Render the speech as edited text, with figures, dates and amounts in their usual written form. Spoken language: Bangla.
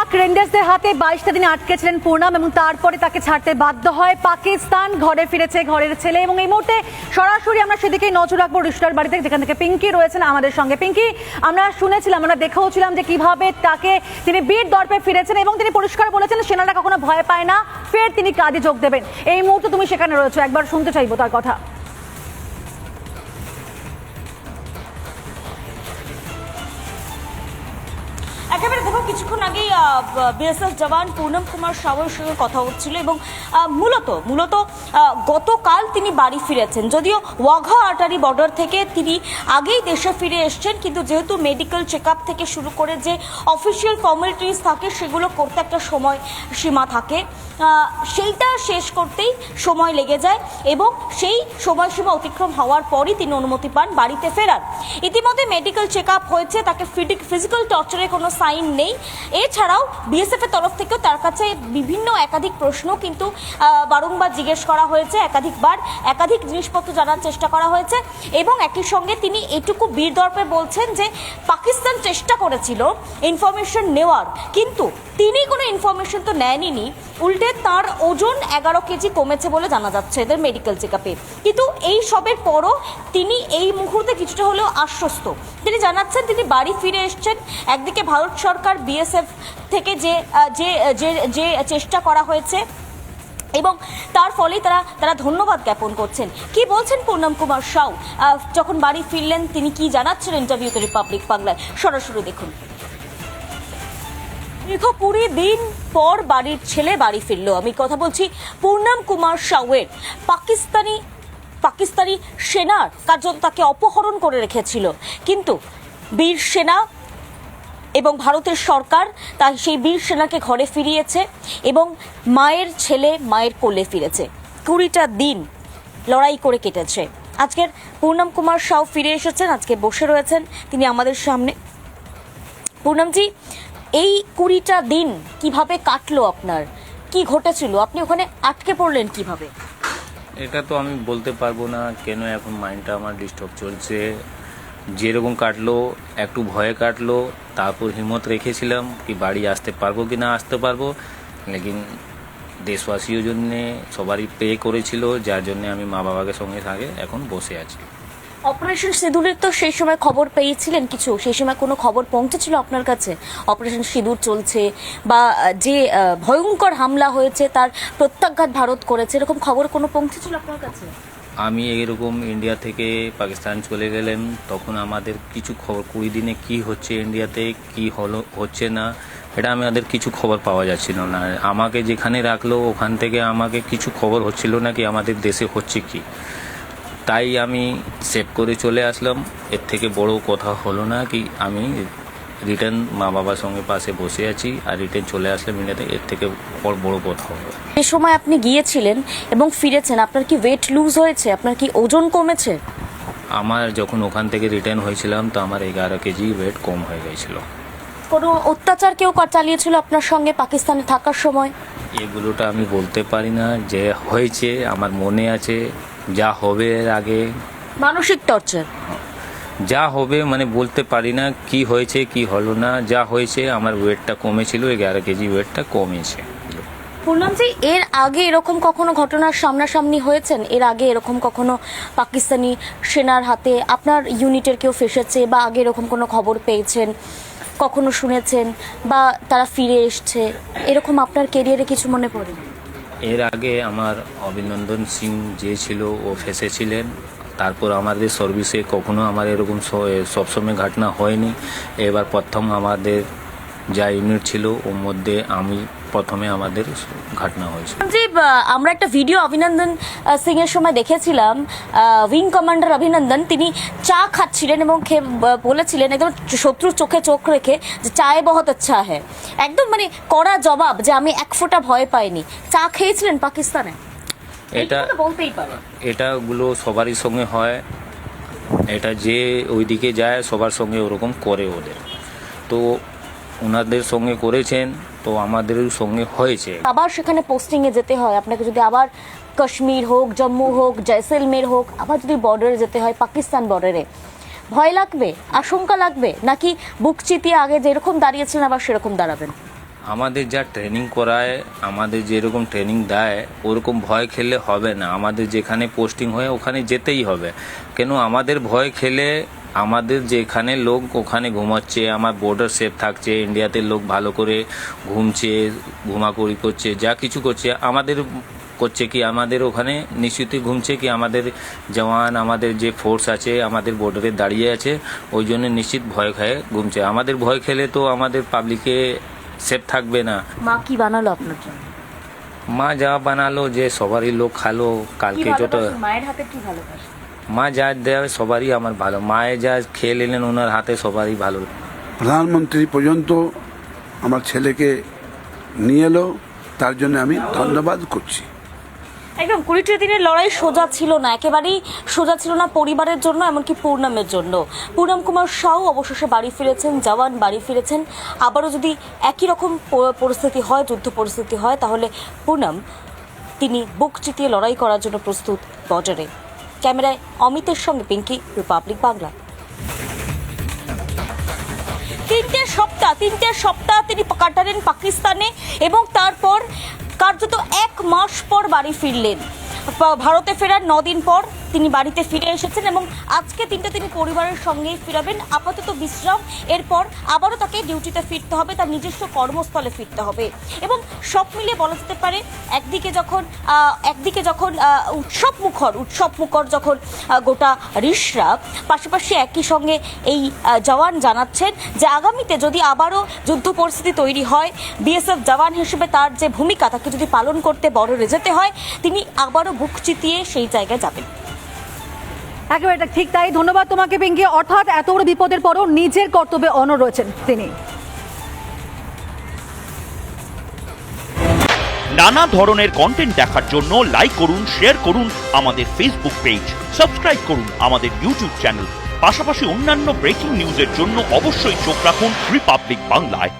পাক রেঞ্জার্সদের হাতে 22টা দিনে আটকে ছিলেন পূর্ণাম এবং তারপরে তাকে ছাড়তে বাধ্য হয় পাকিস্তান। ঘরে ফিরেছে ঘরের ছেলে এবং এই মুহূর্তে সরাসরি আমরা সেদিকেই নজর রাখবো রিশতার বাড়িতে, যেখান থেকে পিঙ্কি রয়েছেন আমাদের সঙ্গে। পিঙ্কি, আমরা শুনেছিলাম, আমরা দেখেওছিলাম যে কিভাবে তাকে তিনি বীর দর্পে ফিরেছেন এবং তিনি পরিষ্কার বলেছেন সেনারা কখনো ভয় পায় না, ফের তিনি কাজে যোগ দেবেন। এই মুহূর্তে তুমি সেখানে রয়েছো, একবার শুনতে চাইবো তার কথা। একেবারে দেখো, কিছুক্ষণ আগেই বিএসএফ জওয়ান পূর্ণম কুমার সাউয়ের সঙ্গে কথা হচ্ছিল এবং মূলত গতকাল তিনি বাড়ি ফিরেছেন। যদিও ওয়াঘা আটারি বর্ডার থেকে তিনি আগেই দেশে ফিরে এসছেন, কিন্তু যেহেতু মেডিকেল চেক আপ থেকে শুরু করে যে অফিসিয়াল ফর্মালিটিস থাকে সেগুলো করতে একটা সময় সীমা থাকে, সেইটা শেষ করতেই সময় লেগে যায় এবং সেই সময়সীমা অতিক্রম হওয়ার পরই তিনি অনুমতি পান বাড়িতে ফেরার। ইতিমধ্যে মেডিকেল চেক আপ হয়েছে, তাকে ফিজিক্যাল টর্চারের কোনো সাইন নেই। এছাড়াও বিএসএফ এর তরফ থেকেও তার কাছে বিভিন্ন একাধিক প্রশ্ন কিন্তু বারংবার জিজ্ঞেস করা হয়েছে, একাধিক জিনিসপত্র জানার চেষ্টা করা হয়েছে এবং একই সঙ্গে তিনি এটুকু বীরদর্পে বলছেন যে পাকিস্তান চেষ্টা করেছিল ইনফরমেশন নেওয়ার, কিন্তু তিনি কোনো ইনফরমেশন তো নেননি, উল্টে তার ওজন 11 কেজি কমেছে বলে জানা যাচ্ছে এদের মেডিকেল চেক আপে। কিন্তু এই সবের পরও তিনি এই মুহূর্তে কিছুটা হলেও আশ্বস্ত। তিনি জানাচ্ছেন তিনি বাড়ি ফিরে এসছেন। একদিকে ভারত সরকার বিএসএফ থেকে যে চেষ্টা করা হয়েছে এবং তার ফলেই তারা ধন্যবাদ জ্ঞাপন করছেন। কি বলছেন পূর্ণম কুমার সাউ যখন বাড়ি ফিরলেন, তিনি কি জানাচ্ছেন ইন্টারভিউতে রিপাবলিক বাংলায়, সরাসরি দেখুন। দীর্ঘ 20 দিন পর বাড়ির ছেলে বাড়ি ফিরল। আমি কথা বলছি পূর্ণম কুমার সাউয়ের। পাকিস্তানি সেনার কার্যত তাকে অপহরণ করে রেখেছিল, কিন্তু বীর সেনা এবং ভারতের সরকার তাই সেই বীর সেনাকে ঘরে ফিরিয়েছে এবং মায়ের ছেলে মায়ের কোলে ফিরেছে। 20টা দিন লড়াই করে কেটেছে। আজকের পূর্ণম কুমার সাউ ফিরে এসেছেন, আজকে বসে রয়েছেন তিনি আমাদের সামনে। পূর্ণমজি, এই 20টা দিন কিভাবে কাটলো আপনার? কি ঘটেছিল? আপনি ওখানে আটকে পড়লেন কিভাবে? এটা তো আমি বলতে পারবো না, কেন এখন মাইন্ডটা আমার ডিস্টার্ব চলছে। যেরকম কাটলো, একটু ভয়ে কাটলো, তারপর হিম্মত রেখেছিলাম কি বাড়ি আসতে পারবো কি না আসতে পারবো, লেকিন দেশবাসীর জন্যে সবারই প্রে করেছিল, যার জন্য আমি মা বাবাকে সঙ্গে থাকে এখন বসে আছি। অপারেশন সিঁদুরের তো সেই সময় খবর পেয়েছিলেন কিছু? সেই সময় কোনো খবর পৌঁছেছিল আপনার কাছে? অপারেশন সিঁদুর চলছে বা যে ভয়ঙ্কর হামলা হয়েছে তার প্রত্যাঘাত ভারত করেছে, এরকম খবর কোনো পৌঁছেছিল আপনার কাছে? আমি এরকম ইন্ডিয়া থেকে পাকিস্তান চলে গেলেন, তখন আমাদের কিছু খবর 20 দিনে কি হচ্ছে ইন্ডিয়াতে, কি হচ্ছে না, এটা আমাদের কিছু খবর পাওয়া যাচ্ছিল না। আমাকে যেখানে রাখলো ওখান থেকে আমাকে কিছু খবর হচ্ছিল না কি আমাদের দেশে হচ্ছে কি। তাই আমি সেভ করে চলে আসলাম। এর থেকে বড় কথা হলো না কি আমি রিটার্ন মা বাবার সঙ্গে পাশে বসে আছি আর রিটার্ন চলে আসলাম ইন্ডিয়াতে, এর থেকে বড় কথা হবে। যে সময় আপনি গিয়েছিলেন এবং ফিরেছেন, আপনার কি ওয়েট লুজ হয়েছে? আপনার কি ওজন কমেছে? আমার যখন ওখান থেকে রিটার্ন হয়েছিলাম তো আমার 11 কেজি ওয়েট কম হয়ে গেছিল। কোনো অত্যাচার কেউ চালিয়েছিল আপনার সঙ্গে পাকিস্তানে থাকার সময়? এগুলোটা আমি বলতে পারি না, যে হয়েছে আমার মনে আছে, যা হবে এর আগে মানসিক টর্চার যা হবে মানে বলতে পারি না কি হয়েছে কি হলো না। যা হয়েছে আমার ওয়েটটা কমেছিল, 11 কেজি ওয়েটটা কমেছে। পূর্ণমজি, এর আগে এরকম কখনো ঘটনার সামনাসামনি হয়েছেন? এর আগে এরকম কখনো পাকিস্তানি সেনার হাতে আপনার ইউনিটের কেউ ফেসেছে বা আগে এরকম কোনো খবর পেয়েছেন, কখনো শুনেছেন বা তারা ফিরে এসছে, এরকম আপনার কেরিয়ারে কিছু মনে পড়ে? এর আগে আমার অভিনন্দন সিং যে ছিল ও ফেসেছিলেন, তারপর আমাদের সার্ভিসে কখনো আমার এরকম সবসময় ঘটনা হয়নি। এবার প্রথম আমাদের যা ইউনিট ছিল ওর মধ্যে আমি প্রথমে আমাদের ঘটনা হয়েছে। জি, আমরা একটা ভিডিও অভিনন্দন সিং এর সময় দেখেছিলাম, উইং কমান্ডার অভিনন্দন, তিনি চা খাচ্ছিলেন এবং বলেছিলেন একদম শত্রুর চোখে চোখ রেখে যে চায়ে বহুত আচ্ছা হ্যায়, একদম মানে কড়া জবাব যে আমি এক ফোঁটা ভয় পাইনি। চা খেয়েছিলেন পাকিস্তানে? এটাগুলো সবারই সঙ্গে হয়, এটা যে ওইদিকে যায় সবার সঙ্গে ওরকম করে ওদের, তো ওনাদের সঙ্গে করেছেন তো আমাদেরও সঙ্গে হয়েছে। আবার সেখানে পোস্টিং এ যেতে হয় আপনাকে, যদি আবার কাশ্মীর হোক, জম্মু হোক, জয়সলমের হোক, আবার যদি বর্ডারে যেতে হয় পাকিস্তান বর্ডারে, ভয় লাগবে, আশঙ্কা লাগবে, নাকি বুক চিতিয়ে আগে যেরকম দাঁড়িয়েছিলেন আবার সেরকম দাঁড়াবেন? আমাদের যা ট্রেনিং করায়, আমাদের যেরকম ট্রেনিং দেয়, ওরকম ভয় খেলে হবে না। আমাদের যেখানে পোস্টিং হয় ওখানে যেতেই হবে। কেন আমাদের ভয় খেলে আমাদের যেখানে লোক ওখানে ঘুমাচ্ছে, আমার বর্ডার সেফ থাকছে, ইন্ডিয়াতে লোক ভালো করে ঘুমছে, ঘুমাঘুরি করছে, যা কিছু করছে আমাদের করছে কি আমাদের ওখানে নিশ্চিতই ঘুমছে কি আমাদের জওয়ান, আমাদের যে ফোর্স আছে আমাদের বর্ডারে দাঁড়িয়ে আছে, ওই জন্য নিশ্চিত ভয় খেয়ে ঘুমছে। আমাদের ভয় খেলে তো আমাদের পাবলিকে সেফ থাকবে না। মা কি বানালো আপনার জন্য? মা যা বানালো যে সবারই লোক খালো কালকে যেটা মায়ের হাতে কি ভালোবাসে? মা যা দেয় সবারই আমার ভালো, মায়ে যা খেয়ে নিলেন ওনার হাতে সবারই ভালো। প্রধানমন্ত্রী পর্যন্ত আমার ছেলেকে নিয়ে এলো, তার জন্য আমি ধন্যবাদ করছি। একদম 20টি দিনের লড়াই সোজা ছিল না, একেবারেই সোজা ছিল না পরিবারের জন্য, এমনকি পূর্ণামের জন্য। পূর্ণাম কুমার সাউ অবশেষে বাড়ি ফিরেছেন, জওয়ান বাড়ি ফিরেছেন। আবারও যদি একই রকম পরিস্থিতি হয়, যুদ্ধ পরিস্থিতি হয়, তাহলে পূর্ণাম তিনি বুক চিতিয়ে লড়াই করার জন্য প্রস্তুত বর্ডারে। ক্যামেরায় অমিতের সঙ্গে পিঙ্কি, রিপাবলিক বাংলা। তিনটে সপ্তাহ তিনি কাটালেন পাকিস্তানে এবং তারপর কার্যত 1 মাস পর বাড়ি ফিরলেন। ভারতে ফেরার 9 দিন পর তিনি বাড়িতে ফিরে এসেছেন এবং আজকে তিনি পরিবারের সঙ্গেই ফিরাবেন। আপাতত বিশ্রাম, এরপর আবারও তাকে ডিউটিতে ফিরতে হবে, তার নিজস্ব কর্মস্থলে ফিরতে হবে। এবং সব মিলিয়ে বলা যেতে পারে একদিকে যখন উৎসব মুখর যখন গোটা রিশরা, পাশাপাশি একই সঙ্গে এই জওয়ান জানাচ্ছেন যে আগামীতে যদি আবারও যুদ্ধ পরিস্থিতি তৈরি হয়, বিএসএফ জওয়ান হিসেবে তার যে ভূমিকা তাকে যদি পালন করতে বর্ডারে যেতে হয়, তিনি আবারও বুক চিতিয়ে সেই জায়গায় যাবেন। একেবারে এটা ঠিক তাই। ধন্যবাদ তোমাকে পিঙ্কি। অর্থাৎ এত বড় বিপদের পরও নিজের কর্তব্যে অনড় রয়েছেন তিনি। নানা ধরনের কন্টেন্ট দেখার জন্য লাইক করুন, শেয়ার করুন আমাদের ফেসবুক পেজ, সাবস্ক্রাইব করুন আমাদের ইউটিউব চ্যানেল। পাশাপাশি অন্যান্য ব্রেকিং নিউজের জন্য অবশ্যই চোখ রাখুন রিপাবলিক বাংলায়।